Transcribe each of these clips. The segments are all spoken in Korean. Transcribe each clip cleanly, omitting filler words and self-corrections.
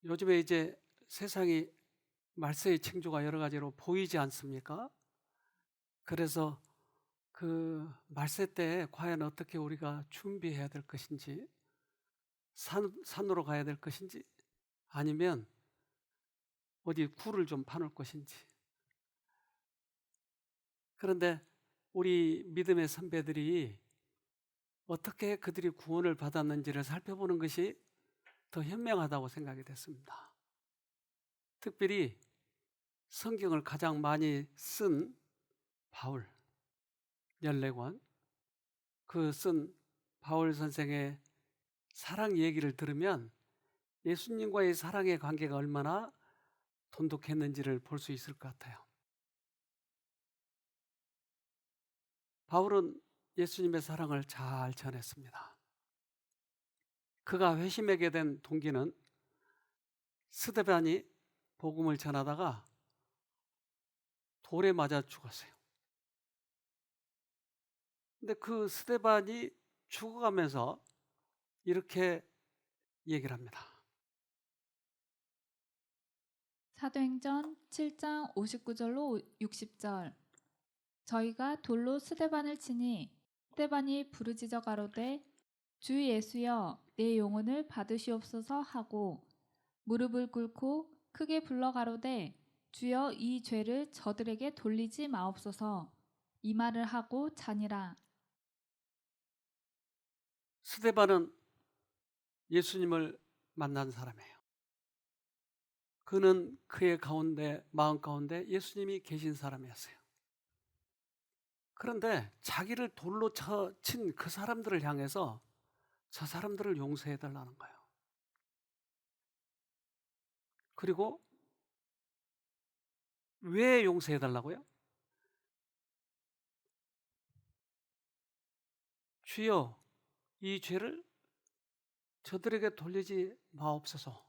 요즘에 이제 세상이 말세의 징조가 여러 가지로 보이지 않습니까? 그래서 그 말세 때 과연 어떻게 우리가 준비해야 될 것인지, 산으로 가야 될 것인지, 아니면 어디 굴을 좀 파놓을 것인지. 그런데 우리 믿음의 선배들이 어떻게 그들이 구원을 받았는지를 살펴보는 것이 더 현명하다고 생각이 됐습니다. 특별히 성경을 가장 많이 쓴 바울, 14권, 그 쓴 바울 선생의 사랑 얘기를 들으면 예수님과의 사랑의 관계가 얼마나 돈독했는지를 볼 수 있을 것 같아요. 바울은 예수님의 사랑을 잘 전했습니다. 그가 회심하게 된 동기는 스데반이 복음을 전하다가 돌에 맞아 죽었어요. 근데 그 스데반이 죽어가면서 이렇게 얘기를 합니다. 사도행전 7장 59절로 60절. 저희가 돌로 스데반을 치니 스데반이 부르짖어 가로되 주 예수여 내 영혼을 받으시옵소서 하고 무릎을 꿇고 크게 불러 가로되 주여 이 죄를 저들에게 돌리지 마옵소서. 이 말을 하고 자니라. 스데반은 예수님을 만난 사람이에요. 그는 그의 마음 가운데 예수님이 계신 사람이었어요. 그런데 자기를 돌로 친 그 사람들을 향해서 저 사람들을 용서해 달라는 거예요. 그리고 왜 용서해 달라고요? 주여, 이 죄를 저들에게 돌리지 마옵소서.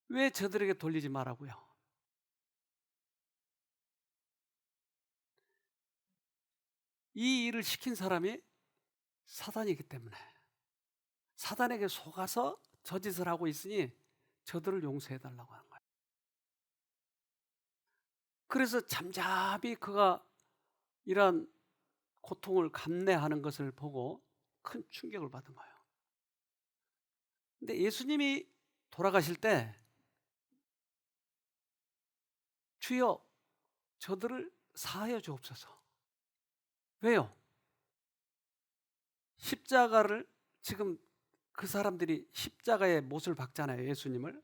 왜 저들에게 돌리지 말라고요? 이 일을 시킨 사람이 사단이기 때문에, 사단에게 속아서 저 짓을 하고 있으니 저들을 용서해 달라고 하는 거예요. 그래서 잠잠히 그가 이러한 고통을 감내하는 것을 보고 큰 충격을 받은 거예요. 근데 예수님이 돌아가실 때 주여 저들을 사하여 주옵소서. 왜요? 십자가를 지금 그 사람들이 십자가에 못을 박잖아요, 예수님을.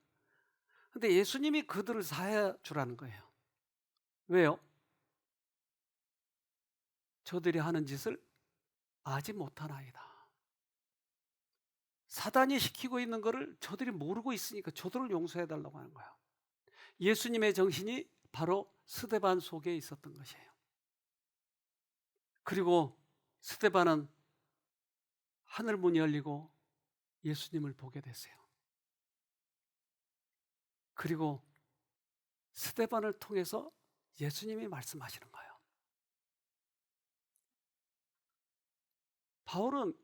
근데 예수님이 그들을 사하여 주라는 거예요. 왜요? 저들이 하는 짓을 아지 못하나이다. 사단이 시키고 있는 것을 저들이 모르고 있으니까 저들을 용서해 달라고 하는 거예요. 예수님의 정신이 바로 스데반 속에 있었던 것이에요. 그리고 스데반은 하늘 문이 열리고 예수님을 보게 됐어요. 그리고 스데반을 통해서 예수님이 말씀하시는 거예요. 바울은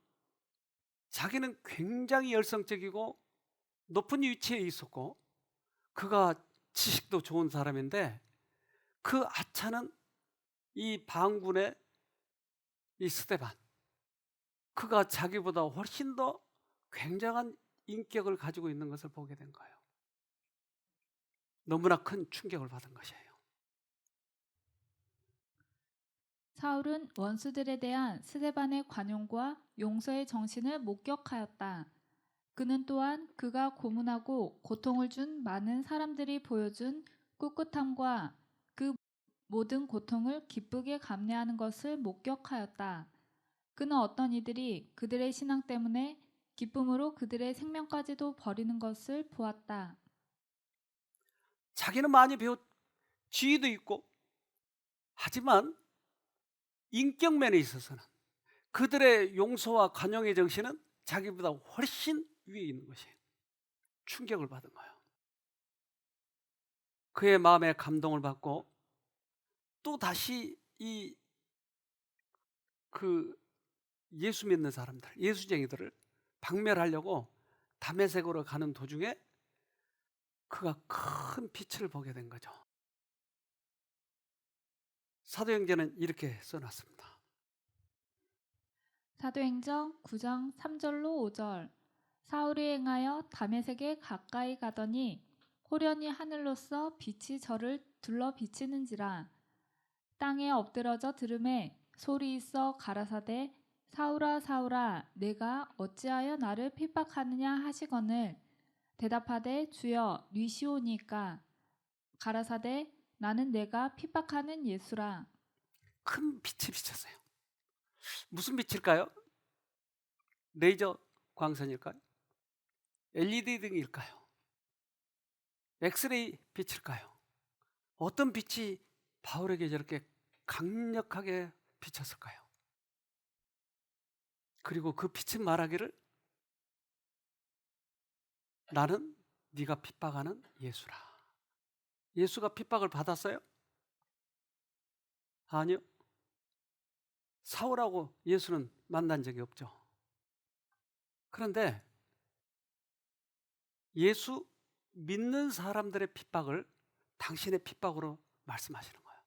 자기는 굉장히 열성적이고 높은 위치에 있었고 그가 지식도 좋은 사람인데 그 아차는 이 방군의 이 스데반, 그가 자기보다 훨씬 더 굉장한 인격을 가지고 있는 것을 보게 된 거예요. 너무나 큰 충격을 받은 것이에요. 사울은 원수들에 대한 스데반의 관용과 용서의 정신을 목격하였다. 그는 또한 그가 고문하고 고통을 준 많은 사람들이 보여준 꿋꿋함과 그 모든 고통을 기쁘게 감내하는 것을 목격하였다. 그는 어떤 이들이 그들의 신앙 때문에 기쁨으로 그들의 생명까지도 버리는 것을 보았다. 자기는 많이 지위도 있고 하지만 인격면에 있어서는 그들의 용서와 관용의 정신은 자기보다 훨씬 위에 있는 것이에요. 충격을 받은 거예요. 그의 마음에 감동을 받고 또 다시 그 예수 믿는 사람들, 예수쟁이들을 박멸하려고 다메섹으로 가는 도중에 그가 큰 빛을 보게 된 거죠. 사도행전은 이렇게 써놨습니다. 사도행전 9장 3절로 5절. 사울이 행하여 다메섹에 가까이 가더니 호련히 하늘로서 빛이 저를 둘러 비치는지라. 땅에 엎드러져 들음에 소리 있어 가라사대 사울아 사울아 내가 어찌하여 나를 핍박하느냐 하시거늘 대답하되 주여 뉘시오니까 가라사대 나는 내가 핍박하는 예수라. 큰 빛이 비쳤어요. 무슨 빛일까요? 레이저 광선일까요? LED 등일까요? 엑스레이 빛일까요? 어떤 빛이 바울에게 저렇게 강력하게 비쳤을까요? 그리고 그 빛은 말하기를 나는 네가 핍박하는 예수라. 예수가 핍박을 받았어요? 아니요. 사울하고 예수는 만난 적이 없죠. 그런데 예수 믿는 사람들의 핍박을 당신의 핍박으로 말씀하시는 거예요.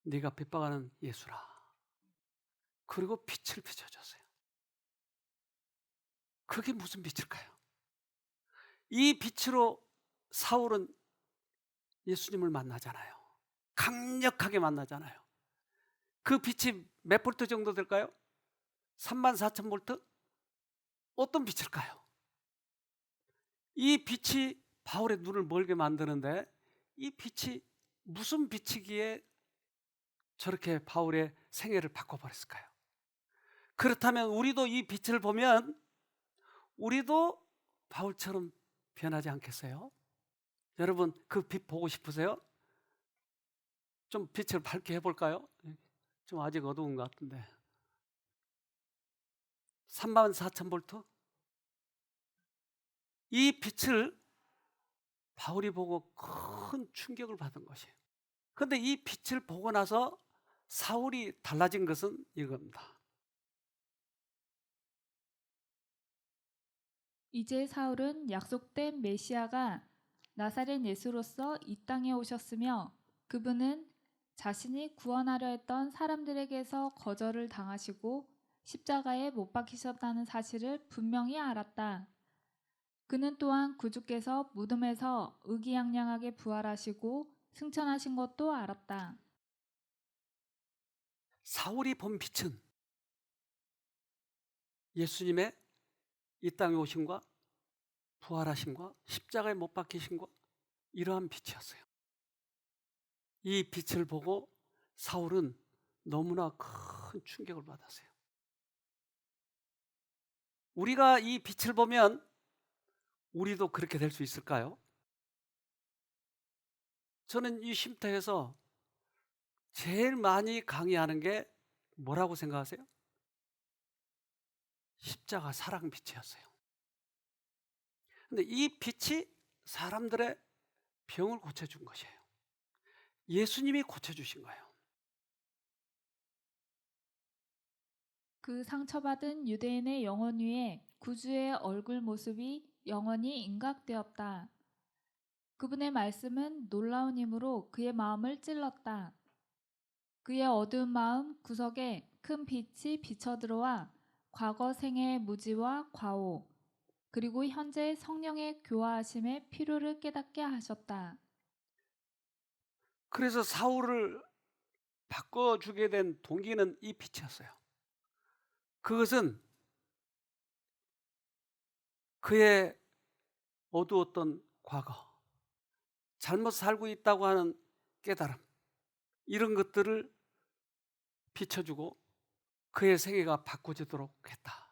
네가 핍박하는 예수라. 그리고 빛을 비춰줬어요. 그게 무슨 빛일까요? 이 빛으로 사울은 예수님을 만나잖아요. 강력하게 만나잖아요. 그 빛이 몇 볼트 정도 될까요? 34,000 볼트? 어떤 빛일까요? 이 빛이 바울의 눈을 멀게 만드는데 이 빛이 무슨 빛이기에 저렇게 바울의 생애를 바꿔버렸을까요? 그렇다면 우리도 이 빛을 보면 우리도 바울처럼 변하지 않겠어요? 여러분 그 빛 보고 싶으세요? 좀 빛을 밝게 해볼까요? 좀 아직 어두운 것 같은데 34,000 볼트? 이 빛을 바울이 보고 큰 충격을 받은 것이에요. 그런데 이 빛을 보고 나서 사울이 달라진 것은 이겁니다. 이제 사울은 약속된 메시아가 나사렛 예수로서 이 땅에 오셨으며 그분은 자신이 구원하려 했던 사람들에게서 거절을 당하시고 십자가에 못 박히셨다는 사실을 분명히 알았다. 그는 또한 구주께서 무덤에서 의기양양하게 부활하시고 승천하신 것도 알았다. 사울이 본 빛은 예수님의 이 땅에 오심과 부활하심과 십자가에 못 박히심과 이러한 빛이었어요. 이 빛을 보고 사울은 너무나 큰 충격을 받았어요. 우리가 이 빛을 보면 우리도 그렇게 될 수 있을까요? 저는 이 쉼터에서 제일 많이 강의하는 게 뭐라고 생각하세요? 십자가 사랑 빛이었어요. 근데 이 빛이 사람들의 병을 고쳐준 것이에요. 예수님이 고쳐주신 거예요. 그 상처받은 유대인의 영혼 위에 구주의 얼굴 모습이 영원히 인각되었다. 그분의 말씀은 놀라운 힘으로 그의 마음을 찔렀다. 그의 어두운 마음 구석에 큰 빛이 비쳐들어와 과거 생애의 무지와 과오, 그리고 현재 성령의 교화하심의 필요를 깨닫게 하셨다. 그래서 사울을 바꿔주게 된 동기는 이 빛이었어요. 그것은 그의 어두웠던 과거, 잘못 살고 있다고 하는 깨달음, 이런 것들을 비춰주고 그의 생애가 바꿔지도록 했다.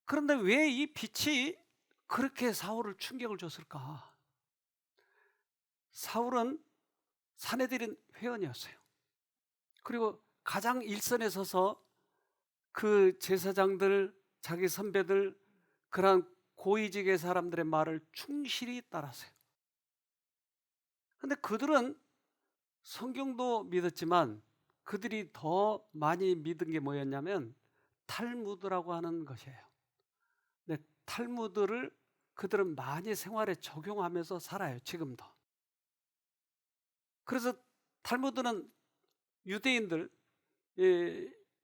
그런데 왜 이 빛이 그렇게 사울을 충격을 줬을까? 사울은 사내들인 회원이었어요. 그리고 가장 일선에 서서 그 제사장들, 자기 선배들, 그런 고위직의 사람들의 말을 충실히 따랐어요. 근데 그들은 성경도 믿었지만 그들이 더 많이 믿은 게 뭐였냐면 탈무드라고 하는 것이에요. 근데 탈무드를 그들은 많이 생활에 적용하면서 살아요, 지금도. 그래서 탈무드는 유대인들,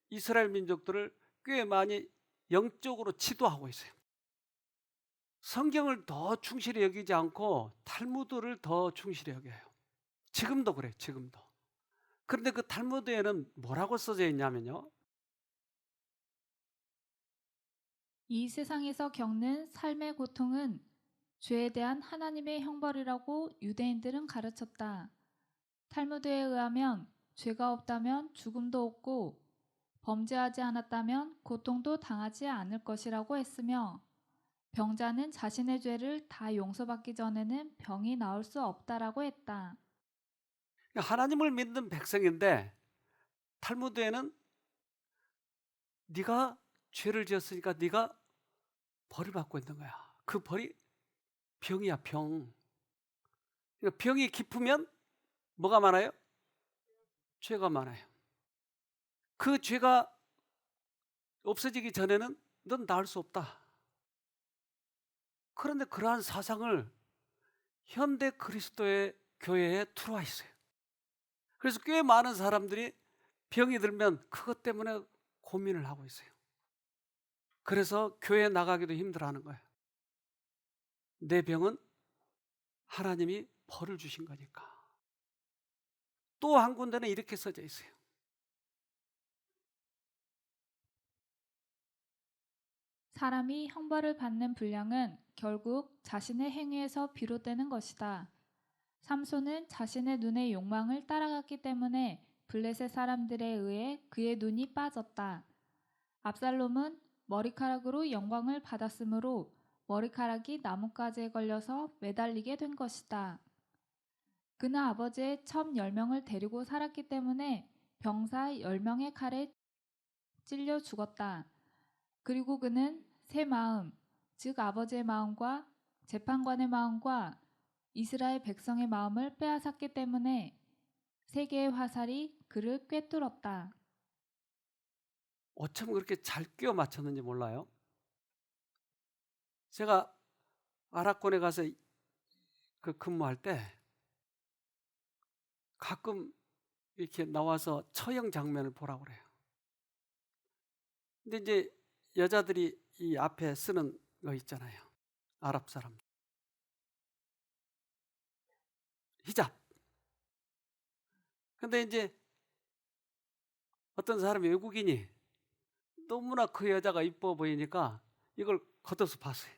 이스라엘 민족들을 꽤 많이 영적으로 지도하고 있어요. 성경을 더 충실히 여기지 않고 탈무드를 더 충실히 여겨요. 지금도 그래요, 지금도. 그런데 그 탈무드에는 뭐라고 써져 있냐면요. 이 세상에서 겪는 삶의 고통은 죄에 대한 하나님의 형벌이라고 유대인들은 가르쳤다. 탈무드에 의하면 죄가 없다면 죽음도 없고 범죄하지 않았다면 고통도 당하지 않을 것이라고 했으며 병자는 자신의 죄를 다 용서받기 전에는 병이 나을 수 없다라고 했다. 하나님을 믿는 백성인데 탈무드에는 네가 죄를 지었으니까 네가 벌을 받고 있는 거야. 그 벌이 병이야, 병. 그러니까 병이 깊으면 뭐가 많아요? 죄가 많아요. 그 죄가 없어지기 전에는 넌 나을 수 없다. 그런데 그러한 사상을 현대 그리스도의 교회에 들어와 있어요. 그래서 꽤 많은 사람들이 병이 들면 그것 때문에 고민을 하고 있어요. 그래서 교회 나가기도 힘들어하는 거예요. 내 병은 하나님이 벌을 주신 거니까. 또 한 군데는 이렇게 써져 있어요. 사람이 형벌을 받는 분량은 결국 자신의 행위에서 비롯되는 것이다. 삼손은 자신의 눈의 욕망을 따라갔기 때문에 블레셋 사람들에 의해 그의 눈이 빠졌다. 압살롬은 머리카락으로 영광을 받았으므로 머리카락이 나뭇가지에 걸려서 매달리게 된 것이다. 그는 아버지의 첩 10명을 데리고 살았기 때문에 병사 10명의 칼에 찔려 죽었다. 그리고 그는 새 마음, 즉 아버지의 마음과 재판관의 마음과 이스라엘 백성의 마음을 빼앗았기 때문에 세 개의 화살이 그를 꿰뚫었다. 어쩜 그렇게 잘 끼워 맞췄는지 몰라요. 제가 아랍권에 가서 그 근무할 때 가끔 이렇게 나와서 처형 장면을 보라고 그래요. 근데 이제 여자들이 이 앞에 쓰는 거 있잖아요. 아랍 사람. 히잡. 근데 이제 어떤 사람이 외국인이 너무나 그 여자가 이뻐 보이니까 이걸 걷어서 봤어요.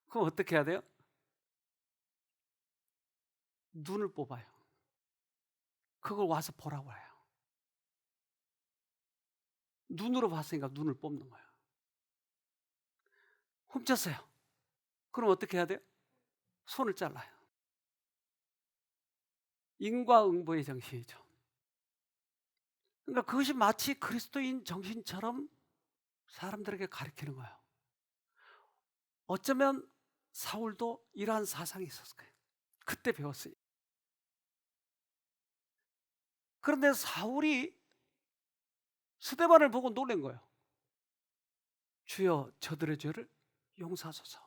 그럼 어떻게 해야 돼요? 눈을 뽑아요. 그걸 와서 보라고 해요. 눈으로 봤으니까 눈을 뽑는 거예요. 훔쳤어요. 그럼 어떻게 해야 돼요? 손을 잘라요. 인과응보의 정신이죠. 그러니까 그것이 마치 그리스도인 정신처럼 사람들에게 가르치는 거예요. 어쩌면 사울도 이러한 사상이 있었을 거예요. 그때 배웠어요. 그런데 사울이 스데반을 보고 놀란 거예요. 주여 저들의 죄를 용서하소서.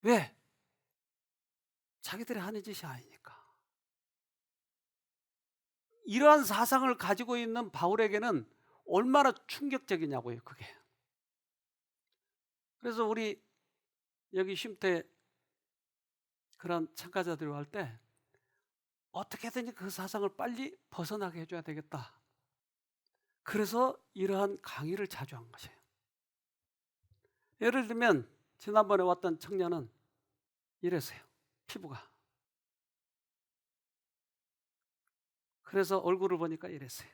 왜? 자기들이 하는 짓이 아니니까. 이러한 사상을 가지고 있는 바울에게는 얼마나 충격적이냐고요, 그게. 그래서 우리 여기 쉼터에 그런 참가자들이 할 때 어떻게든지 그 사상을 빨리 벗어나게 해줘야 되겠다. 그래서 이러한 강의를 자주 한 것이에요. 예를 들면 지난번에 왔던 청년은 이랬어요. 피부가. 그래서 얼굴을 보니까 이랬어요.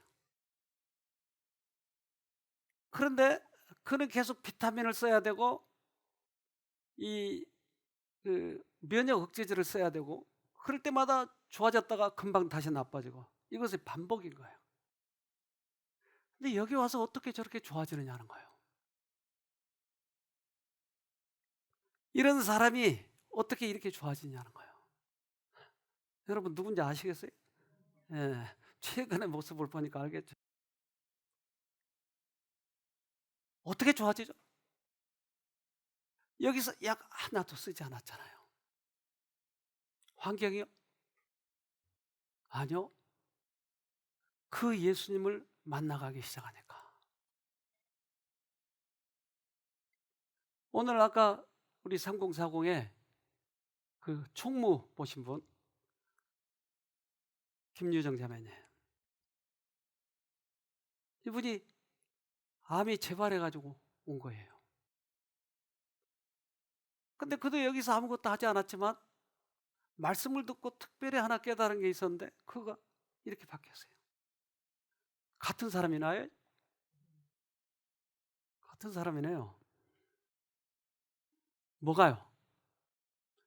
그런데 그는 계속 비타민을 써야 되고 이 면역 억제제를 써야 되고 그럴 때마다 좋아졌다가 금방 다시 나빠지고 이것이 반복인 거예요. 근데 여기 와서 어떻게 저렇게 좋아지느냐는 거예요. 이런 사람이 어떻게 이렇게 좋아지냐는 거예요. 여러분 누군지 아시겠어요? 예, 최근의 모습을 보니까 알겠죠. 어떻게 좋아지죠? 여기서 약 하나도 쓰지 않았잖아요. 환경이요? 아니요. 그 예수님을 만나가기 시작하니까. 오늘 아까 우리 3040에 그 총무 보신 분, 김유정 자매님. 이분이 암이 재발해가지고 온 거예요. 근데 그도 여기서 아무것도 하지 않았지만 말씀을 듣고 특별히 하나 깨달은 게 있었는데 그가 이렇게 바뀌었어요. 같은 사람이나요? 같은 사람이네요. 뭐가요?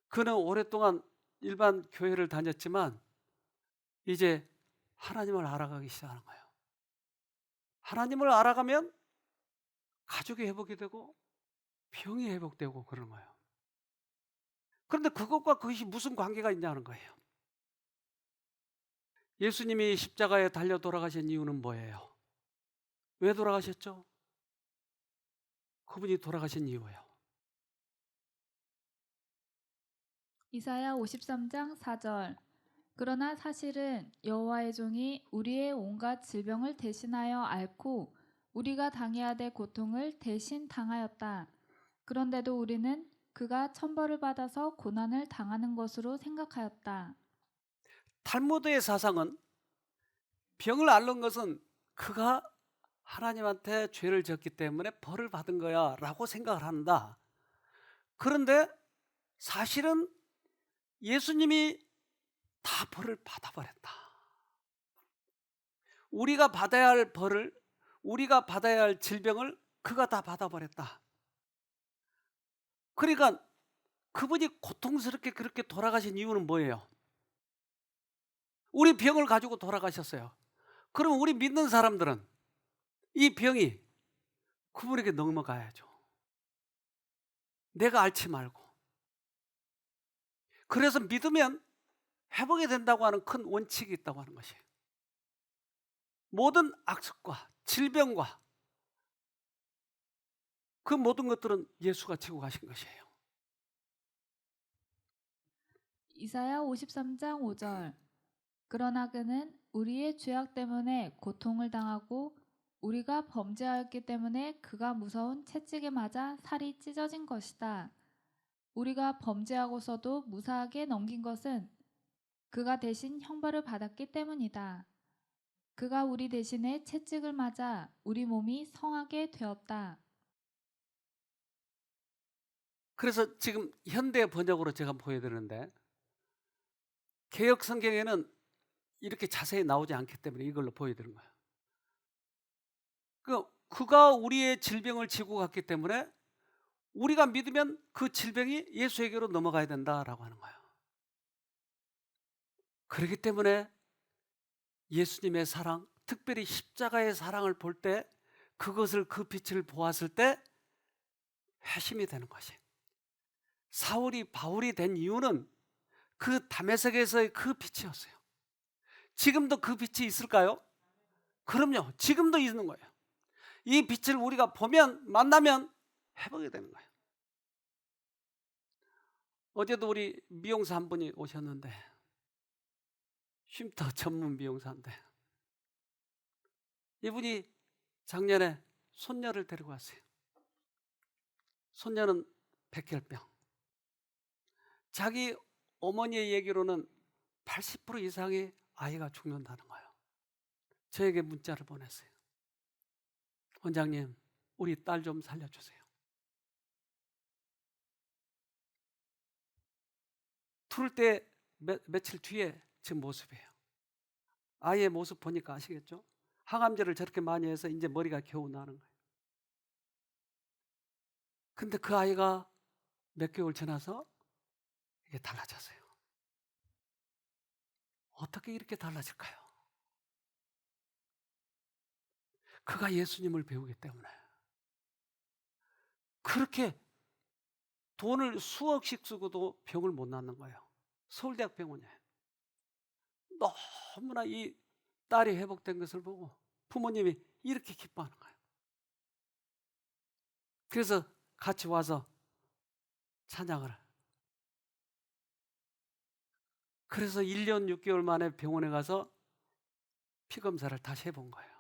그는 오랫동안 일반 교회를 다녔지만 이제 하나님을 알아가기 시작하는 거예요. 하나님을 알아가면 가족이 회복이 되고 병이 회복되고 그러는 거예요. 그런데 그것과 그것이 무슨 관계가 있냐는 거예요. 예수님이 십자가에 달려 돌아가신 이유는 뭐예요? 왜 돌아가셨죠? 그분이 돌아가신 이유예요. 이사야 53장 4절. 그러나 사실은 여호와의 종이 우리의 온갖 질병을 대신하여 앓고 우리가 당해야 될 고통을 대신 당하였다. 그런데도 우리는 그가 천벌을 받아서 고난을 당하는 것으로 생각하였다. 탈무드의 사상은 병을 앓는 것은 그가 하나님한테 죄를 졌기 때문에 벌을 받은 거야 라고 생각을 한다. 그런데 사실은 예수님이 다 벌을 받아버렸다. 우리가 받아야 할 벌을, 우리가 받아야 할 질병을 그가 다 받아버렸다. 그러니까 그분이 고통스럽게 그렇게 돌아가신 이유는 뭐예요? 우리 병을 가지고 돌아가셨어요. 그럼 우리 믿는 사람들은 이 병이 그분에게 넘어가야죠. 내가 앓지 말고. 그래서 믿으면 회복이 된다고 하는 큰 원칙이 있다고 하는 것이에요. 모든 악습과 질병과 그 모든 것들은 예수가 지고 가신 것이에요. 이사야 53장 5절. 그러나 그는 우리의 죄악 때문에 고통을 당하고 우리가 범죄하였기 때문에 그가 무서운 채찍에 맞아 살이 찢어진 것이다. 우리가 범죄하고서도 무사하게 넘긴 것은 그가 대신 형벌을 받았기 때문이다. 그가 우리 대신에 채찍을 맞아 우리 몸이 성하게 되었다. 그래서 지금 현대 번역으로 제가 보여드리는데 개역 성경에는 이렇게 자세히 나오지 않기 때문에 이걸로 보여드린 거예요. 그가 우리의 질병을 지고 갔기 때문에 우리가 믿으면 그 질병이 예수에게로 넘어가야 된다라고 하는 거예요. 그렇기 때문에 예수님의 사랑, 특별히 십자가의 사랑을 볼 때 그것을 그 빛을 보았을 때 회심이 되는 것이. 사울이 바울이 된 이유는 그 다메섹에서의 그 빛이었어요. 지금도 그 빛이 있을까요? 그럼요. 지금도 있는 거예요. 이 빛을 우리가 보면 만나면 회복이 되는 거예요. 어제도 우리 미용사 한 분이 오셨는데 쉼터 전문 미용사인데 이분이 작년에 손녀를 데리고 왔어요. 손녀는 백혈병. 자기 어머니의 얘기로는 80% 이상의 아이가 죽는다는 거예요. 저에게 문자를 보냈어요. 원장님, 우리 딸 좀 살려주세요. 틀 때 며칠 뒤에 제 모습이에요. 아이의 모습 보니까 아시겠죠? 항암제를 저렇게 많이 해서 이제 머리가 겨우 나는 거예요. 근데 그 아이가 몇 개월 지나서 이게 달라졌어요. 어떻게 이렇게 달라질까요? 그가 예수님을 배우기 때문에. 그렇게 돈을 수억씩 쓰고도 병을 못 낫는 거예요. 서울대학 병원에. 너무나 이 딸이 회복된 것을 보고 부모님이 이렇게 기뻐하는 거예요. 그래서 같이 와서 찬양을. 그래서 1년 6개월 만에 병원에 가서 피 검사를 다시 해본 거예요.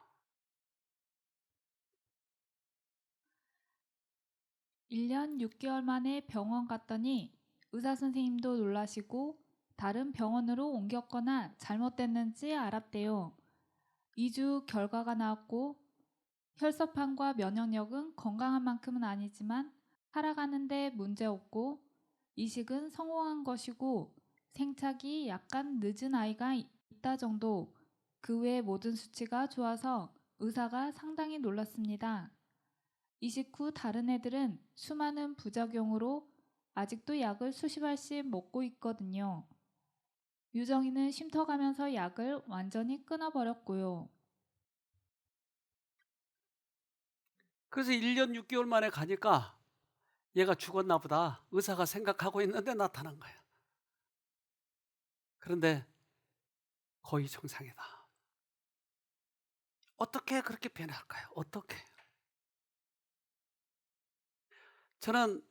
1년 6개월 만에 병원 갔더니 의사 선생님도 놀라시고 다른 병원으로 옮겼거나 잘못됐는지 알았대요. 2주 결과가 나왔고 혈소판과 면역력은 건강한 만큼은 아니지만 살아가는데 문제없고 이식은 성공한 것이고 생착이 약간 늦은 아이가 있다 정도. 그 외의 모든 수치가 좋아서 의사가 상당히 놀랐습니다. 이식 후 다른 애들은 수많은 부작용으로 아직도 약을 수십 알씩 먹고 있거든요. 유정이는 쉼터가면서 약을 완전히 끊어버렸고요. 그래서 1년 6개월 만에 가니까 얘가 죽었나 보다 의사가 생각하고 있는데 나타난 거예요. 그런데 거의 정상이다. 어떻게 그렇게 변할까요? 어떻게? 저는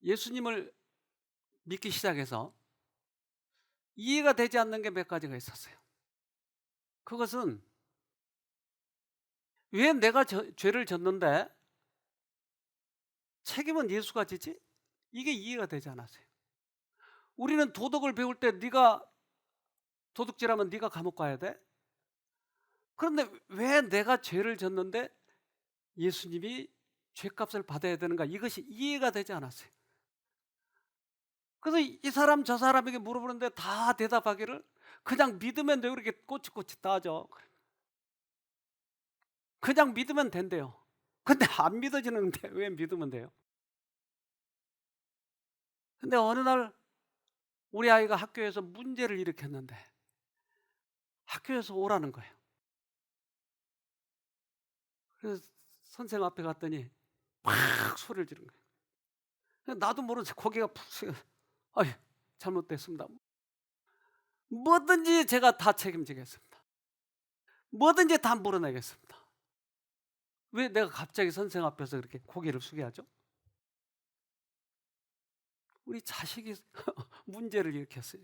예수님을 믿기 시작해서 이해가 되지 않는 게 몇 가지가 있었어요. 그것은 왜 내가 죄를 졌는데 책임은 예수가 지지? 이게 이해가 되지 않았어요. 우리는 도덕을 배울 때 네가 도둑질하면 네가 감옥 가야 돼? 그런데 왜 내가 죄를 졌는데 예수님이 죄값을 받아야 되는가? 이것이 이해가 되지 않았어요. 그래서 이 사람 저 사람에게 물어보는데 다 대답하기를 그냥 믿으면 돼요. 이렇게 꼬치꼬치 따져. 그냥 믿으면 된대요. 근데 안 믿어지는데 왜 믿으면 돼요? 근데 어느 날 우리 아이가 학교에서 문제를 일으켰는데 학교에서 오라는 거예요. 그래서 선생님 앞에 갔더니 막 소리를 지른 거예요. 나도 모르는 새 고개가 푹 숙여. 아유, 잘못됐습니다. 뭐든지 제가 다 책임지겠습니다. 뭐든지 다 물어내겠습니다. 왜 내가 갑자기 선생 앞에서 그렇게 고개를 숙여야 하죠? 우리 자식이 문제를 일으켰어요.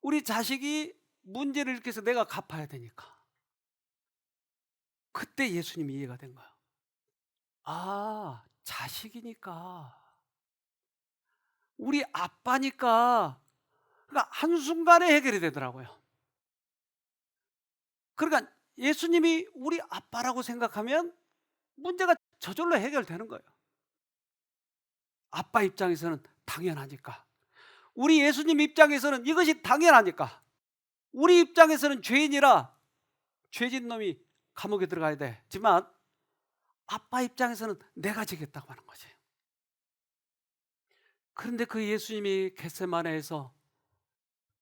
우리 자식이 문제를 일으켜서 내가 갚아야 되니까. 그때 예수님이 이해가 된 거야. 아, 자식이니까. 우리 아빠니까. 그러니까 한순간에 해결이 되더라고요. 그러니까 예수님이 우리 아빠라고 생각하면 문제가 저절로 해결되는 거예요. 아빠 입장에서는 당연하니까. 우리 예수님 입장에서는 이것이 당연하니까. 우리 입장에서는 죄인이라 죄진 놈이 감옥에 들어가야 되지만 아빠 입장에서는 내가 지겠다고 하는 거지. 그런데 그 예수님이 겟세마네에서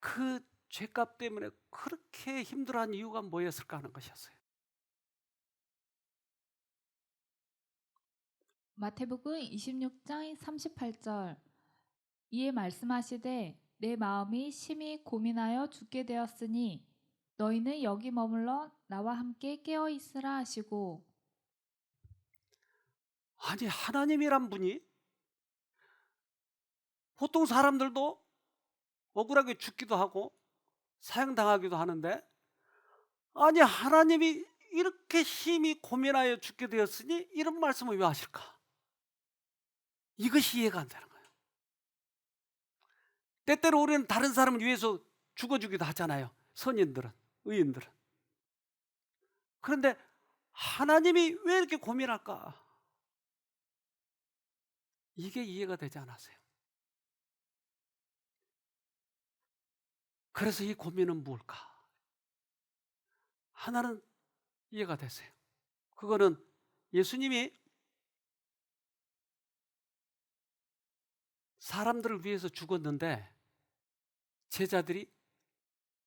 그 죄값 때문에 그렇게 힘들어한 이유가 뭐였을까 하는 것이었어요. 마태복음 26장 38절. 이에 말씀하시되 내 마음이 심히 고민하여 죽게 되었으니 너희는 여기 머물러 나와 함께 깨어 있으라 하시고. 아니, 하나님이란 분이 보통 사람들도 억울하게 죽기도 하고 사형당하기도 하는데, 아니 하나님이 이렇게 심히 고민하여 죽게 되었으니 이런 말씀을 왜 하실까? 이것이 이해가 안 되는 거예요. 때때로 우리는 다른 사람을 위해서 죽어주기도 하잖아요. 선인들은, 의인들은. 그런데 하나님이 왜 이렇게 고민할까? 이게 이해가 되지 않았어요. 그래서 이 고민은 무엇일까? 하나는 이해가 됐어요. 그거는 예수님이 사람들을 위해서 죽었는데 제자들이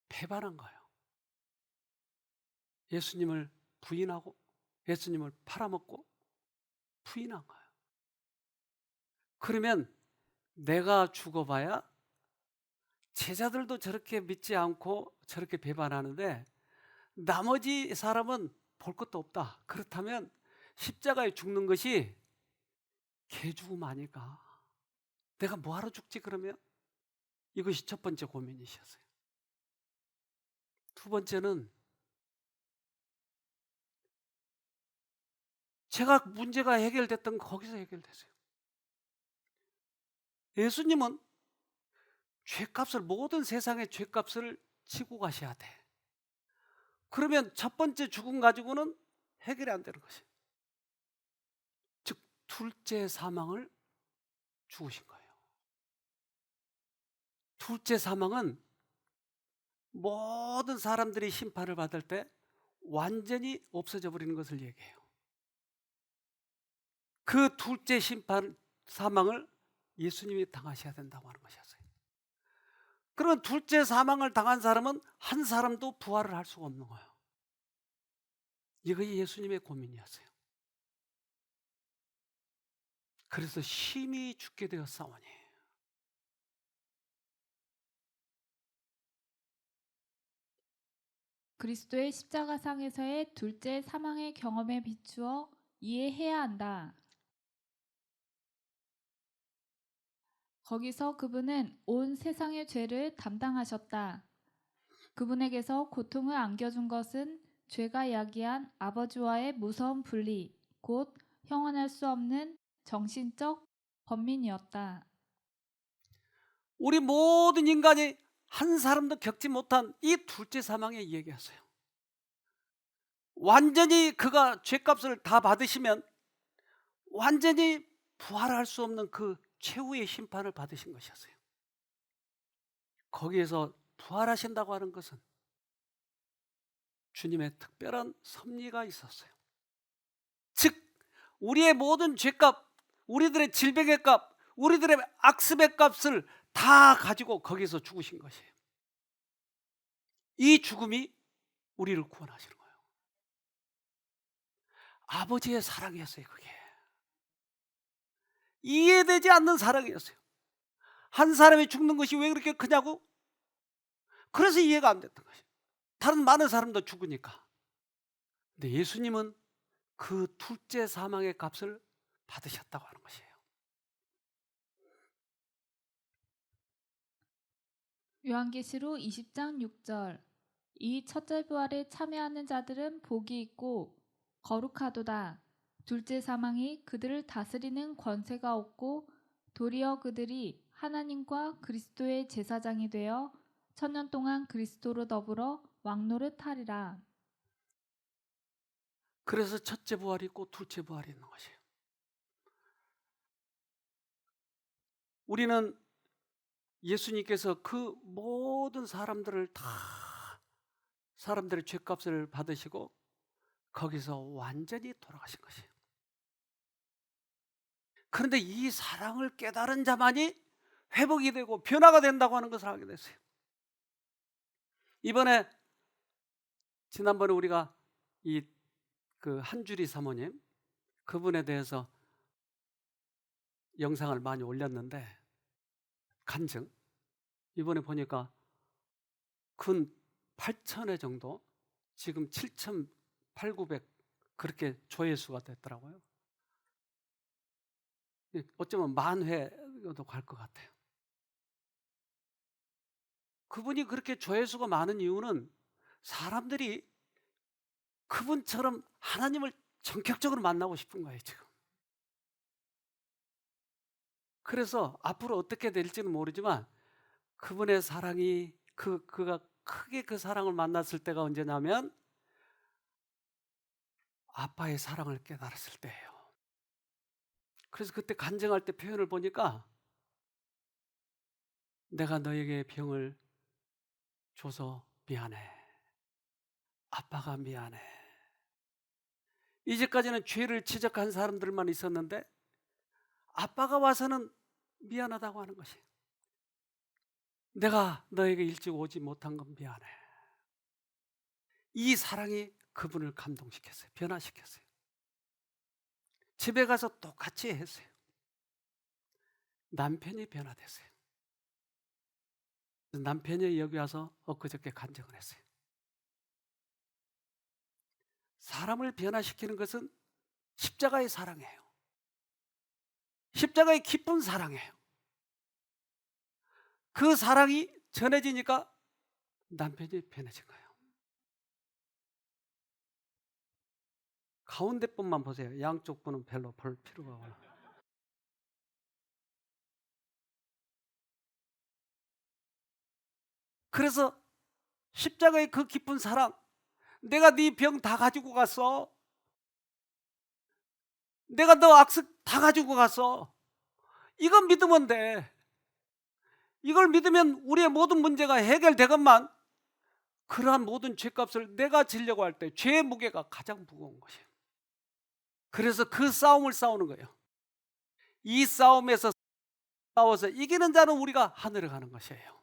배반한 거예요. 예수님을 부인하고 예수님을 팔아먹고 부인한 거예요. 그러면 내가 죽어봐야 제자들도 저렇게 믿지 않고 저렇게 배반하는데 나머지 사람은 볼 것도 없다. 그렇다면 십자가에 죽는 것이 개 죽음 아닐까? 내가 뭐하러 죽지 그러면? 이것이 첫 번째 고민이셨어요. 두 번째는 제가 문제가 해결됐던 거 거기서 해결됐어요. 예수님은 죄값을, 모든 세상의 죄값을 지고 가셔야 돼. 그러면 첫 번째 죽음 가지고는 해결이 안 되는 것이에요. 즉 둘째 사망을 죽으신 거예요. 둘째 사망은 모든 사람들이 심판을 받을 때 완전히 없어져 버리는 것을 얘기해요. 그 둘째 심판, 사망을 예수님이 당하셔야 된다고 하는 것이었어요. 그러면 둘째 사망을 당한 사람은 한 사람도 부활을 할 수가 없는 거예요. 이것이 예수님의 고민이었어요. 그래서 심히 죽게 되었사오니. 그리스도의 십자가상에서의 둘째 사망의 경험에 비추어 이해해야 한다. 거기서 그분은 온 세상의 죄를 담당하셨다. 그분에게서 고통을 안겨준 것은 죄가 야기한 아버지와의 무서운 분리, 곧 형언할 수 없는 정신적 번민이었다. 우리 모든 인간이 한 사람도 겪지 못한 이 둘째 사망의 얘기였어요. 완전히 그가 죄값을 다 받으시면 완전히 부활할 수 없는 그 최후의 심판을 받으신 것이었어요. 거기에서 부활하신다고 하는 것은 주님의 특별한 섭리가 있었어요. 즉 우리의 모든 죄값, 우리들의 질병의 값, 우리들의 악습의 값을 다 가지고 거기서 죽으신 것이에요. 이 죽음이 우리를 구원하시는 거예요. 아버지의 사랑이었어요. 그게 이해되지 않는 사랑이었어요. 한 사람이 죽는 것이 왜 그렇게 크냐고? 그래서 이해가 안 됐던 것이에요. 다른 많은 사람도 죽으니까. 근데 예수님은 그 둘째 사망의 값을 받으셨다고 하는 것이에요. 요한계시록 20장 6절. 이 첫째 부활에 참여하는 자들은 복이 있고 거룩하도다. 둘째 사망이 그들을 다스리는 권세가 없고 도리어 그들이 하나님과 그리스도의 제사장이 되어 천년 동안 그리스도로 더불어 왕노릇하리라. 그래서 첫째 부활이 있고 둘째 부활이 있는 것이에요. 우리는 예수님께서 그 모든 사람들을 다, 사람들의 죄값을 받으시고 거기서 완전히 돌아가신 것이에요. 그런데 이 사랑을 깨달은 자만이 회복이 되고 변화가 된다고 하는 것을 알게 됐어요. 이번에 지난번에 우리가 이 그 한주리 사모님, 그분에 대해서 영상을 많이 올렸는데 간증, 이번에 보니까 근 8,000회 정도, 지금 7,800, 900 그렇게 조회수가 됐더라고요. 어쩌면 10,000회도 갈 것 같아요. 그분이 그렇게 조회수가 많은 이유는 사람들이 그분처럼 하나님을 전격적으로 만나고 싶은 거예요, 지금. 그래서 앞으로 어떻게 될지는 모르지만 그분의 사랑이, 그가 크게 그 사랑을 만났을 때가 언제냐면 아빠의 사랑을 깨달았을 때예요. 그래서 그때 간증할 때 표현을 보니까 내가 너에게 병을 줘서 미안해. 아빠가 미안해. 이제까지는 죄를 지적한 사람들만 있었는데 아빠가 와서는 미안하다고 하는 것이. 내가 너에게 일찍 오지 못한 건 미안해. 이 사랑이 그분을 감동시켰어요. 변화시켰어요. 집에 가서 똑같이 했어요. 남편이 변화됐어요. 남편이 여기 와서 엊그저께 간증을 했어요. 사람을 변화시키는 것은 십자가의 사랑이에요. 십자가의 깊은 사랑이에요. 그 사랑이 전해지니까 남편이 변해진 거예요. 가운데 분만 보세요. 양쪽 분은 별로 볼 필요가 없어요. 그래서 십자가의 그 깊은 사랑, 내가 네 병 다 가지고 갔어. 내가 너 악습 다 가지고 갔어. 이건 믿으면 돼. 이걸 믿으면 우리의 모든 문제가 해결되건만, 그러한 모든 죄값을 내가 지려고 할 때 죄의 무게가 가장 무거운 것이에요. 그래서 그 싸움을 싸우는 거예요. 이 싸움에서 싸워서 이기는 자는 우리가 하늘에 가는 것이에요.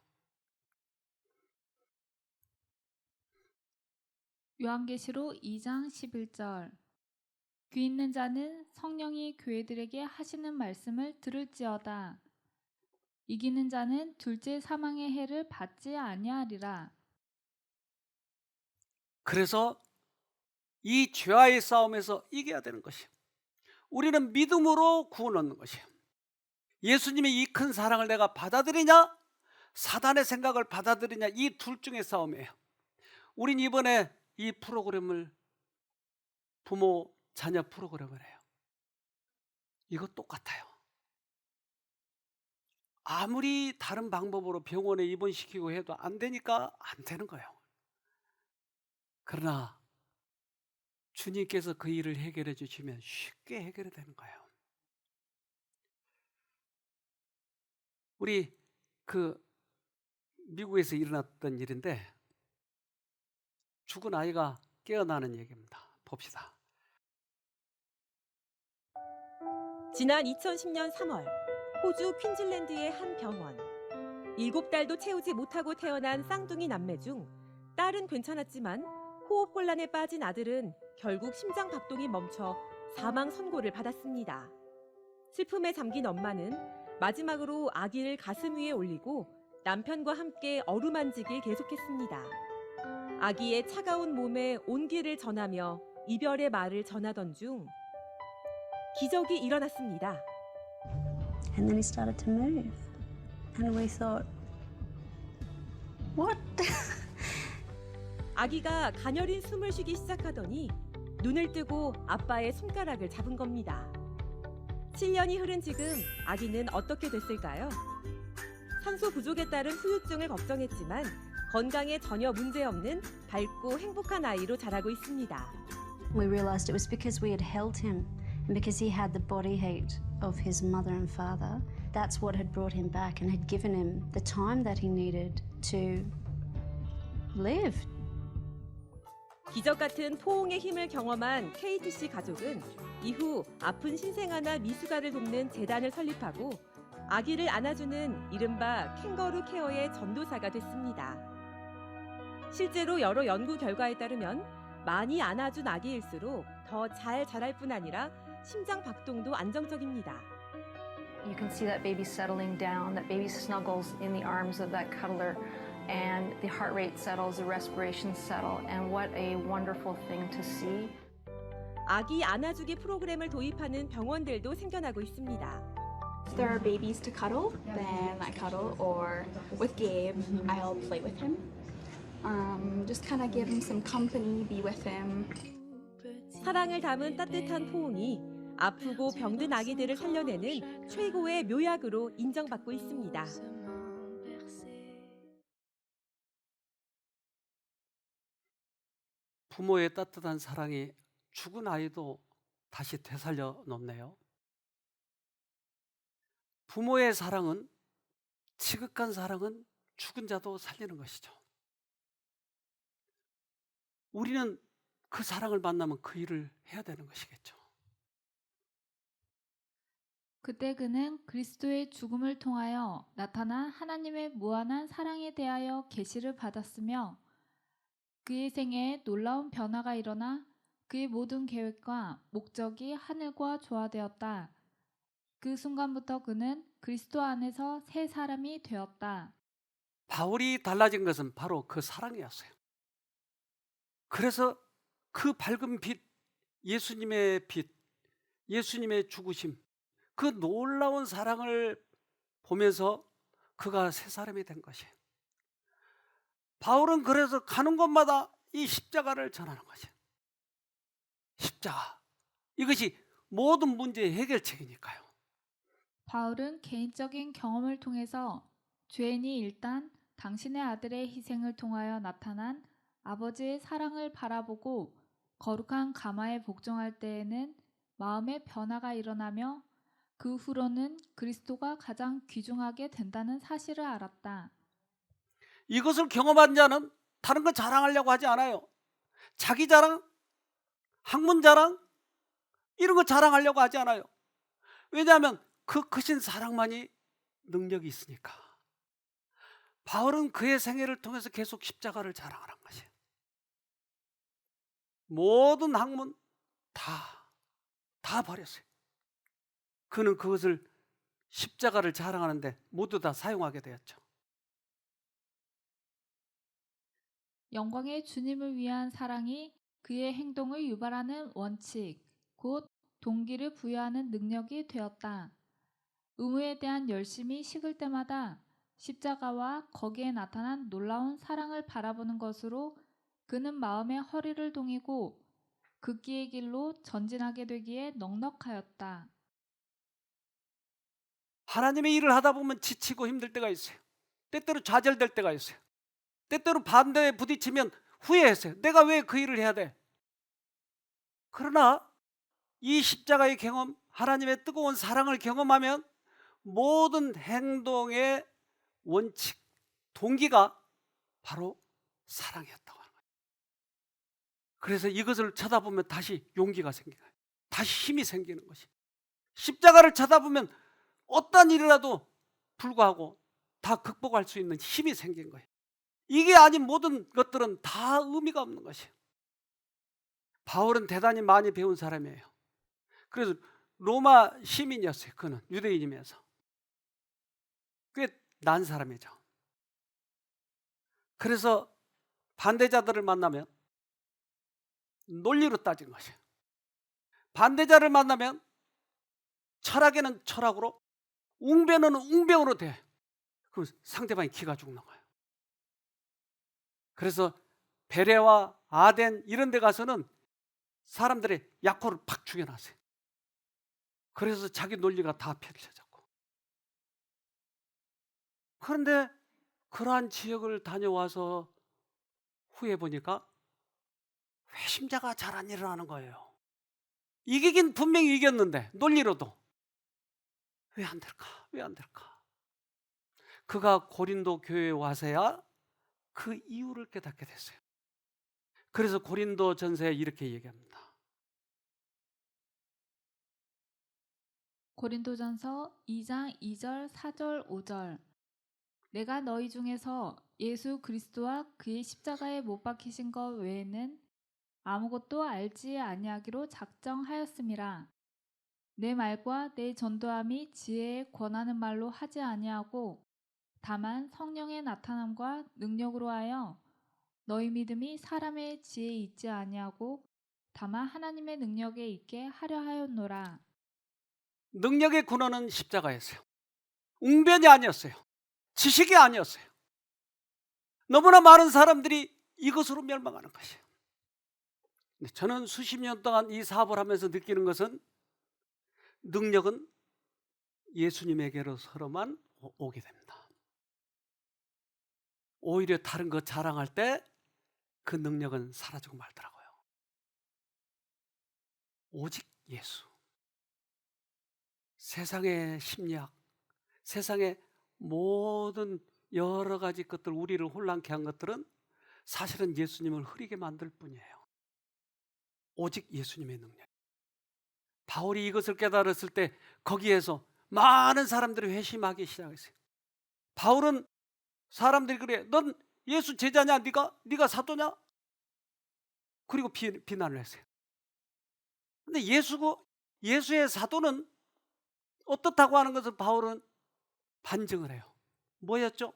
요한계시록 2장 11절. 귀 있는 자는 성령이 교회들에게 하시는 말씀을 들을지어다. 이기는 자는 둘째 사망의 해를 받지 아니하리라. 그래서 이 죄와의 싸움에서 이겨야 되는 것이에요. 우리는 믿음으로 구원 얻는 것이에요. 예수님의 이 큰 사랑을 내가 받아들이냐, 사단의 생각을 받아들이냐, 이 둘 중의 싸움이에요. 우린 이번에 이 프로그램을 부모 자녀 프로그램을 해요. 이거 똑같아요. 아무리 다른 방법으로 병원에 입원시키고 해도 안 되니까 안 되는 거예요. 그러나 주님께서 그 일을 해결해 주시면 쉽게 해결이 되는 거예요. 우리 그 미국에서 일어났던 일인데, 죽은 아이가 깨어나는 얘기입니다. 봅시다. 지난 2010년 3월 호주 퀸즐랜드의 한 병원. 7달도 채우지 못하고 태어난 쌍둥이 남매 중 딸은 괜찮았지만 호흡곤란에 빠진 아들은 결국 심장 박동이 멈춰 사망 선고를 받았습니다. 슬픔에 잠긴 엄마는 마지막으로 아기를 가슴 위에 올리고 남편과 함께 어루만지길 계속했습니다. 아기의 차가운 몸에 온기를 전하며 이별의 말을 전하던 중 기적이 일어났습니다. And then he started to move. And we thought, what? 아기가 가녀린 숨을 쉬기 시작하더니 눈을 뜨고 아빠의 손가락을 잡은 겁니다. 7년이 흐른 지금 아기는 어떻게 됐을까요? 산소 부족에 따른 후유증을 걱정했지만 건강에 전혀 문제없는 밝고 행복한 아이로 자라고 있습니다. We realized it was because we had held him and because he had the body heat of his mother and father. That's what had brought him back and had given him the time that he needed to live. 기적 같은 포옹의 힘을 경험한 KTC 가족은 이후 아픈 신생아나 미숙아를 돕는 재단을 설립하고 아기를 안아주는 이른바 캥거루 케어의 전도사가 됐습니다. 실제로 여러 연구 결과에 따르면 많이 안아준 아기일수록 더 잘 자랄 뿐 아니라 심장 박동도 안정적입니다. You can see that baby settling down, that baby snuggles in the arms of that cuddler, and the heart rate settles, the respiration settle, and what a wonderful thing to see. 아기 안아주기 프로그램을 도입하는 병원들도 생겨나고 있습니다. If there are babies to cuddle, then I cuddle, or with Gabe, I'll play with him. Just kind of give him some company, be with him. 사랑을 담은 따뜻한 포옹이 아프고 병든 아기들을 살려내는 최고의 묘약으로 인정받고 있습니다. 부모의 따뜻한 사랑이 죽은 아이도 다시 되살려 놓네요. 부모의 사랑은, 지극한 사랑은 죽은 자도 살리는 것이죠. 우리는 그 사랑을 만나면 그 일을 해야 되는 것이겠죠. 그때 그는 그리스도의 죽음을 통하여 나타난 하나님의 무한한 사랑에 대하여 계시를 받았으며 그의 생애에 놀라운 변화가 일어나 그의 모든 계획과 목적이 하늘과 조화되었다. 그 순간부터 그는 그리스도 안에서 새 사람이 되었다. 바울이 달라진 것은 바로 그 사랑이었어요. 그래서 그 밝은 빛, 예수님의 빛, 예수님의 죽으심, 그 놀라운 사랑을 보면서 그가 새 사람이 된 것이에요. 바울은 그래서 가는 곳마다 이 십자가를 전하는 것이에요. 십자가. 이것이 모든 문제의 해결책이니까요. 바울은 개인적인 경험을 통해서 죄인이 일단 당신의 아들의 희생을 통하여 나타난 아버지의 사랑을 바라보고 거룩한 가마에 복종할 때에는 마음의 변화가 일어나며 그 후로는 그리스도가 가장 귀중하게 된다는 사실을 알았다. 이것을 경험한 자는 다른 거 자랑하려고 하지 않아요. 자기 자랑, 학문 자랑 이런 거 자랑하려고 하지 않아요. 왜냐하면 그 크신 사랑만이 능력이 있으니까. 바울은 그의 생애를 통해서 계속 십자가를 자랑하는 것이에요. 모든 학문 다 버렸어요. 그는 그것을 십자가를 자랑하는데 모두 다 사용하게 되었죠. 영광의 주님을 위한 사랑이 그의 행동을 유발하는 원칙, 곧 동기를 부여하는 능력이 되었다. 의무에 대한 열심이 식을 때마다 십자가와 거기에 나타난 놀라운 사랑을 바라보는 것으로 그는 마음의 허리를 동이고 극기의 길로 전진하게 되기에 넉넉하였다. 하나님의 일을 하다 보면 지치고 힘들 때가 있어요. 때때로 좌절될 때가 있어요. 때때로 반대에 부딪히면 후회했어요. 내가 왜 그 일을 해야 돼? 그러나 이 십자가의 경험, 하나님의 뜨거운 사랑을 경험하면 모든 행동의 원칙, 동기가 바로 사랑이었다고 하는 거예요. 그래서 이것을 쳐다보면 다시 용기가 생기는 거예요. 다시 힘이 생기는 것이. 십자가를 쳐다보면 어떤 일이라도 불구하고 다 극복할 수 있는 힘이 생긴 거예요. 이게 아닌 모든 것들은 다 의미가 없는 것이에요. 바울은 대단히 많이 배운 사람이에요. 그래서 로마 시민이었어요. 그는 유대인이면서 꽤 난 사람이죠. 그래서 반대자들을 만나면 논리로 따진 것이에요. 반대자를 만나면 철학에는 철학으로, 웅변은 웅변으로 돼. 그럼 상대방이 기가 죽는 거예요. 그래서 베레와 아덴 이런 데 가서는 사람들의 약호를 팍 죽여놨어요. 그래서 자기 논리가 다 펼쳐졌고. 그런데 그러한 지역을 다녀와서 후에 보니까 회심자가 잘 안 일어나는 거예요. 이기긴 분명히 이겼는데 논리로도 왜 안 될까? 왜 안 될까? 그가 고린도 교회에 와서야 그 이유를 깨닫게 됐어요. 그래서 고린도 전서에 이렇게 얘기합니다. 고린도전서 2장 2절, 4절, 5절. 내가 너희 중에서 예수 그리스도와 그의 십자가에 못 박히신 것 외에는 아무것도 알지 아니하기로 작정하였음이라. 내 말과 내 전도함이 지혜에 권하는 말로 하지 아니하고 다만 성령의 나타남과 능력으로 하여 너희 믿음이 사람의 지혜에 있지 아니하고 다만 하나님의 능력에 있게 하려 하였노라. 능력의 근원은 십자가였어요. 웅변이 아니었어요. 지식이 아니었어요. 너무나 많은 사람들이 이것으로 멸망하는 것이에요. 저는 수십 년 동안 이 사업을 하면서 느끼는 것은 능력은 예수님에게로서로만 오게 됩니다. 오히려 다른 거 자랑할 때 그 능력은 사라지고 말더라고요. 오직 예수. 세상의 심리학, 세상의 모든 여러 가지 것들, 우리를 혼란케 한 것들은 사실은 예수님을 흐리게 만들 뿐이에요. 오직 예수님의 능력. 바울이 이것을 깨달았을 때 거기에서 많은 사람들이 회심하기 시작했어요. 바울은 사람들이 그래, 넌 예수 제자냐? 네가 사도냐? 그리고 비난을 했어요. 근데 예수의 사도는 어떻다고 하는 것을 바울은 반증을 해요. 뭐였죠?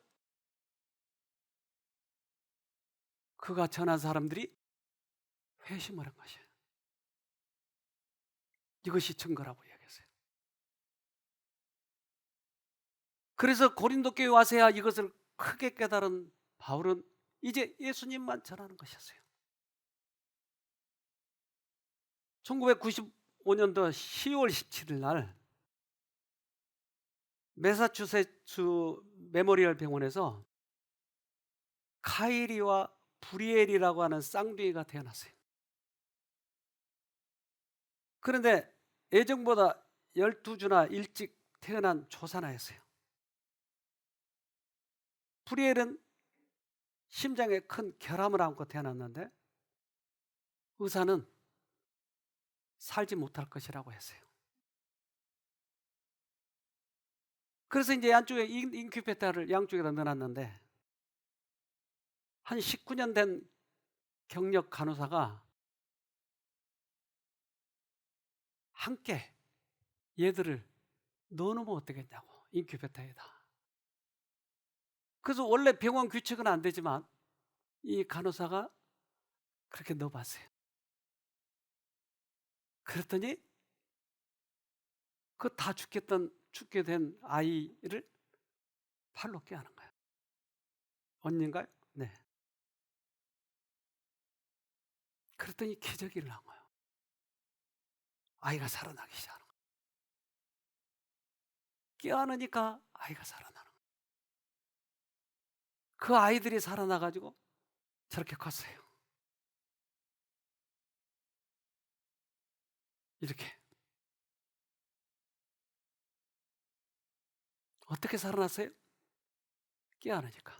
그가 전한 사람들이 회심을 한 것이에요. 이것이 증거라고 이야기했어요. 그래서 고린도 교회 와서야 이것을 크게 깨달은 바울은 이제 예수님만 전하는 것이었어요. 1995년도 10월 17일 날 매사추세츠 메모리얼 병원에서 카이리와 브리엘이라고 하는 쌍둥이가 태어났어요. 그런데 예정보다 12주나 일찍 태어난 조산아였어요. 브리엘은 심장에 큰 결함을 안고 태어났는데 의사는 살지 못할 것이라고 했어요. 그래서 이제 양쪽에 인큐베이터를 양쪽에다 넣어놨는데 한 19년 된 경력 간호사가 함께 얘들을 넣어놓으면 어떻겠냐고, 인큐베이터에다. 그래서 원래 병원 규칙은 안 되지만 이 간호사가 그렇게 넣어봤어요. 그랬더니 그 다 죽게 된 아이를 팔로 껴안은 거예요. 언니인가요? 네. 그랬더니 기적이 일어난 거예요. 아이가 살아나기 시작하는 거예요. 껴안으니까 아이가 살아나는 거예요. 그 아이들이 살아나가지고 저렇게 컸어요. 이렇게. 어떻게 살아났어요? 깨어나니까.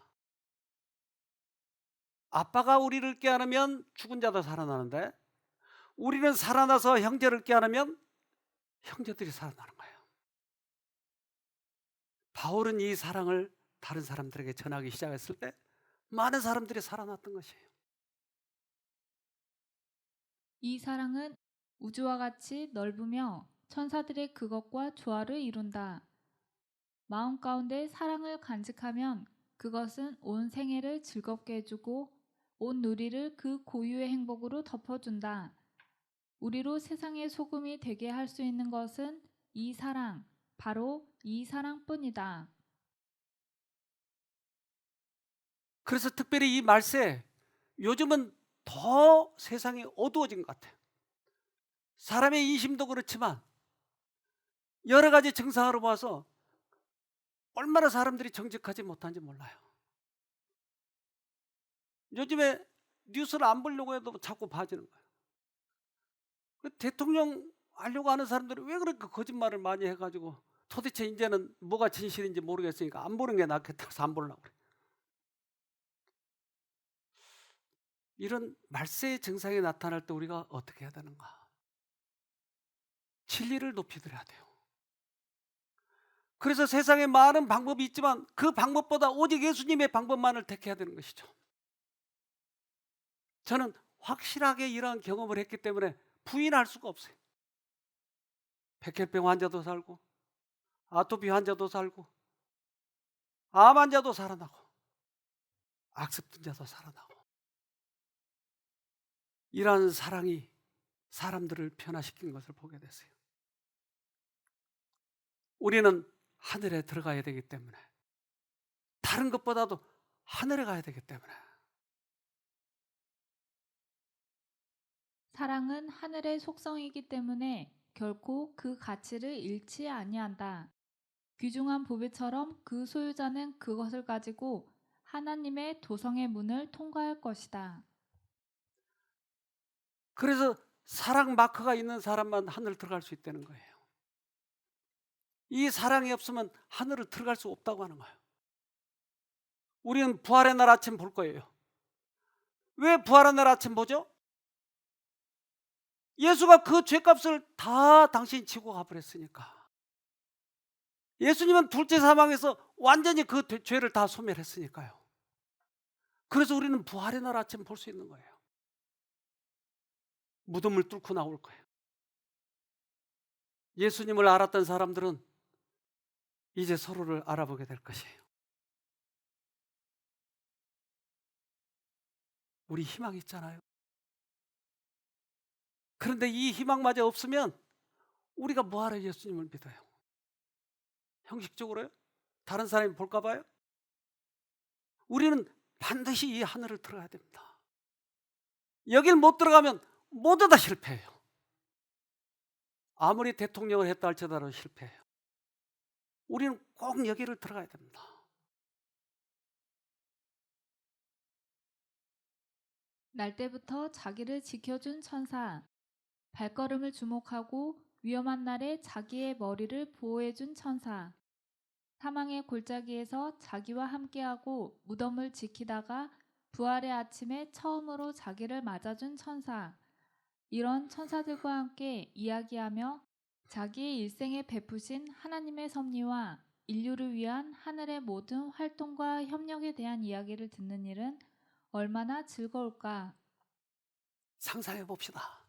아빠가 우리를 깨어나면 죽은 자도 살아나는데 우리는 살아나서 형제를 깨어나면 형제들이 살아나는 거예요. 바울은 이 사랑을 다른 사람들에게 전하기 시작했을 때 많은 사람들이 살아났던 것이에요. 이 사랑은 우주와 같이 넓으며 천사들의 그것과 조화를 이룬다. 마음 가운데 사랑을 간직하면 그것은 온 생애를 즐겁게 해주고 온 누리를 그 고유의 행복으로 덮어준다. 우리로 세상의 소금이 되게 할 수 있는 것은 이 사랑, 바로 이 사랑뿐이다. 그래서 특별히 이 말세, 요즘은 더 세상이 어두워진 것 같아요. 사람의 인심도 그렇지만 여러 가지 증상으로 봐서 얼마나 사람들이 정직하지 못한지 몰라요. 요즘에 뉴스를 안 보려고 해도 자꾸 봐지는 거예요. 그 대통령 하려고 하는 사람들이 왜 그렇게 거짓말을 많이 해가지고 도대체 이제는 뭐가 진실인지 모르겠으니까 안 보는 게 낫겠다 해서 안 보려고 그래요. 이런 말세의 증상이 나타날 때 우리가 어떻게 해야 되는가? 진리를 높이 드려야 돼요. 그래서 세상에 많은 방법이 있지만 그 방법보다 오직 예수님의 방법만을 택해야 되는 것이죠. 저는 확실하게 이러한 경험을 했기 때문에 부인할 수가 없어요. 백혈병 환자도 살고 아토피 환자도 살고 암 환자도 살아나고 악습증자도 살아나고 이러한 사랑이 사람들을 변화시킨 것을 보게 됐어요. 우리는 하늘에 들어가야 되기 때문에 다른 것보다도 하늘에 가야 되기 때문에 사랑은 하늘의 속성이기 때문에 결코 그 가치를 잃지 아니한다. 귀중한 보배처럼 그 소유자는 그것을 가지고 하나님의 도성의 문을 통과할 것이다. 그래서 사랑 마크가 있는 사람만 하늘 들어갈 수 있다는 거예요. 이 사랑이 없으면 하늘을 들어갈 수 없다고 하는 거예요. 우리는 부활의 날 아침 볼 거예요. 왜 부활의 날 아침 보죠? 예수가 그 죄값을 다 당신이 지고 가버렸으니까. 예수님은 둘째 사망에서 완전히 그 죄를 다 소멸했으니까요. 그래서 우리는 부활의 날 아침 볼 수 있는 거예요. 무덤을 뚫고 나올 거예요. 예수님을 알았던 사람들은 이제 서로를 알아보게 될 것이에요. 우리 희망이 있잖아요. 그런데 이 희망마저 없으면 우리가 뭐하러 예수님을 믿어요? 형식적으로요? 다른 사람이 볼까 봐요? 우리는 반드시 이 하늘을 들어가야 됩니다. 여길 못 들어가면 모두 다 실패해요. 아무리 대통령을 했다 할지라도 실패해요. 우리는 꼭 여기를 들어가야 됩니다. 날 때부터 자기를 지켜준 천사, 발걸음을 주목하고 위험한 날에 자기의 머리를 보호해준 천사, 사망의 골짜기에서 자기와 함께하고 무덤을 지키다가 부활의 아침에 처음으로 자기를 맞아준 천사, 이런 천사들과 함께 이야기하며 자기의 일생에 베푸신 하나님의 섭리와 인류를 위한 하늘의 모든 활동과 협력에 대한 이야기를 듣는 일은 얼마나 즐거울까. 상상해 봅시다.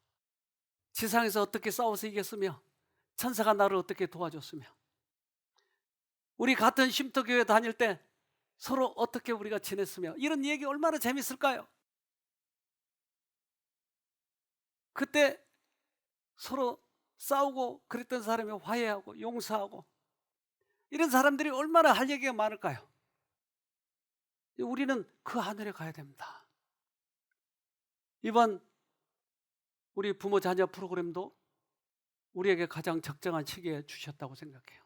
지상에서 어떻게 싸워서 이겼으며 천사가 나를 어떻게 도와줬으며 우리 같은 쉼터교회 다닐 때 서로 어떻게 우리가 지냈으며 이런 얘기 얼마나 재밌을까요? 그때 서로 싸우고 그랬던 사람이 화해하고 용서하고 이런 사람들이 얼마나 할 얘기가 많을까요? 우리는 그 하늘에 가야 됩니다. 이번 우리 부모 자녀 프로그램도 우리에게 가장 적정한 시기에 주셨다고 생각해요.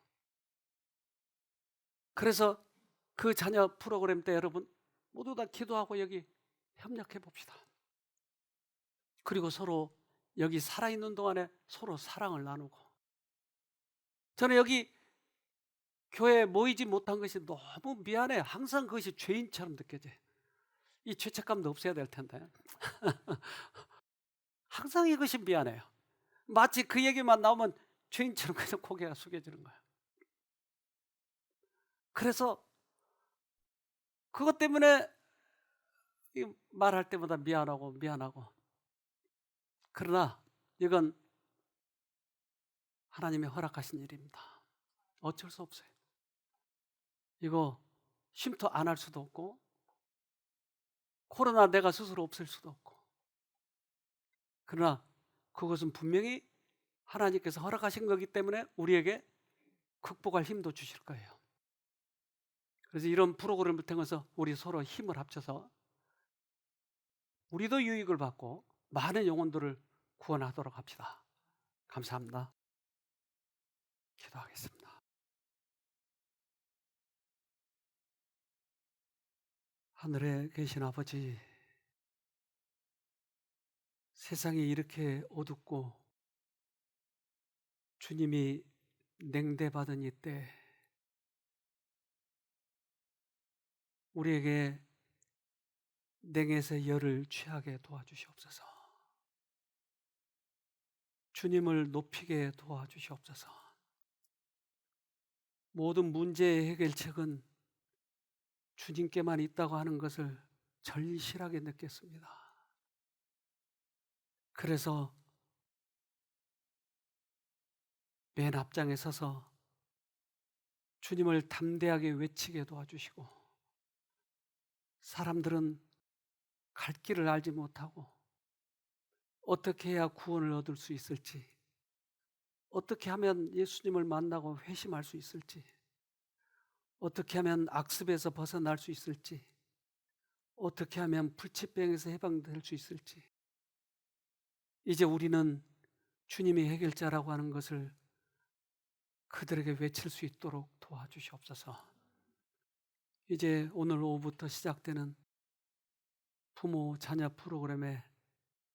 그래서 그 자녀 프로그램 때 여러분 모두 다 기도하고 여기 협력해 봅시다. 그리고 서로 여기 살아있는 동안에 서로 사랑을 나누고, 저는 여기 교회에 모이지 못한 것이 너무 미안해요. 항상 그것이 죄인처럼 느껴져요. 이 죄책감도 없애야 될 텐데 항상 이것이 미안해요. 마치 그 얘기만 나오면 죄인처럼 그냥 고개가 숙여지는 거예요. 그래서 그것 때문에 말할 때마다 미안하고 그러나 이건 하나님이 허락하신 일입니다. 어쩔 수 없어요. 이거 쉼터 안 할 수도 없고 코로나 내가 스스로 없앨 수도 없고, 그러나 그것은 분명히 하나님께서 허락하신 거기 때문에 우리에게 극복할 힘도 주실 거예요. 그래서 이런 프로그램을 통해서 우리 서로 힘을 합쳐서 우리도 유익을 받고 많은 영혼들을 구원하도록 합시다. 감사합니다. 기도하겠습니다. 하늘에 계신 아버지, 세상이 이렇게 어둡고 주님이 냉대받은 이때 우리에게 냉에서 열을 취하게 도와주시옵소서. 주님을 높이게 도와주시옵소서. 모든 문제의 해결책은 주님께만 있다고 하는 것을 절실하게 느꼈습니다. 그래서 맨 앞장에 서서 주님을 담대하게 외치게 도와주시고, 사람들은 갈 길을 알지 못하고 어떻게 해야 구원을 얻을 수 있을지, 어떻게 하면 예수님을 만나고 회심할 수 있을지, 어떻게 하면 악습에서 벗어날 수 있을지, 어떻게 하면 불치병에서 해방될 수 있을지, 이제 우리는 주님이 해결자라고 하는 것을 그들에게 외칠 수 있도록 도와주시옵소서. 이제 오늘 오후부터 시작되는 부모 자녀 프로그램에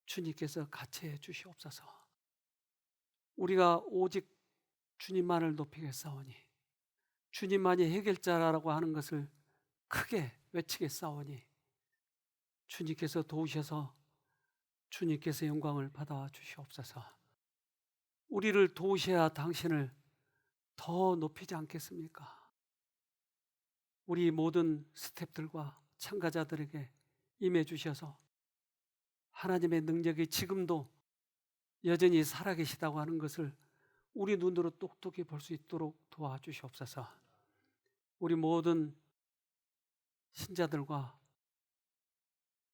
주님께서 같이 해 주시옵소서. 우리가 오직 주님만을 높이겠사오니, 주님만이 해결자라고 하는 것을 크게 외치겠사오니 주님께서 도우셔서 주님께서 영광을 받아 주시옵소서. 우리를 도우셔야 당신을 더 높이지 않겠습니까? 우리 모든 스태프들과 참가자들에게 임해 주셔서 하나님의 능력이 지금도 여전히 살아계시다고 하는 것을 우리 눈으로 똑똑히 볼 수 있도록 도와주시옵소서. 우리 모든 신자들과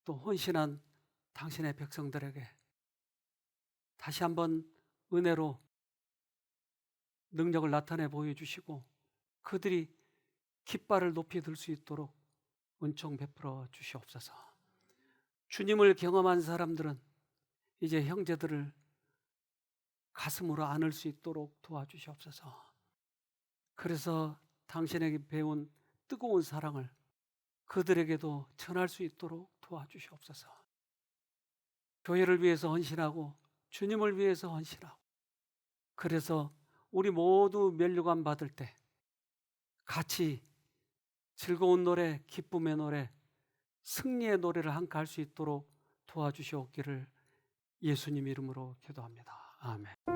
또 헌신한 당신의 백성들에게 다시 한번 은혜로 능력을 나타내 보여주시고 그들이 깃발을 높이 들 수 있도록 은총 베풀어 주시옵소서. 주님을 경험한 사람들은 이제 형제들을 가슴으로 안을 수 있도록 도와주시옵소서. 그래서 당신에게 배운 뜨거운 사랑을 그들에게도 전할 수 있도록 도와주시옵소서. 교회를 위해서 헌신하고 주님을 위해서 헌신하고, 그래서 우리 모두 면류관 받을 때 같이 즐거운 노래, 기쁨의 노래, 승리의 노래를 함께 할 수 있도록 도와주시옵기를 예수님 이름으로 기도합니다. 아멘.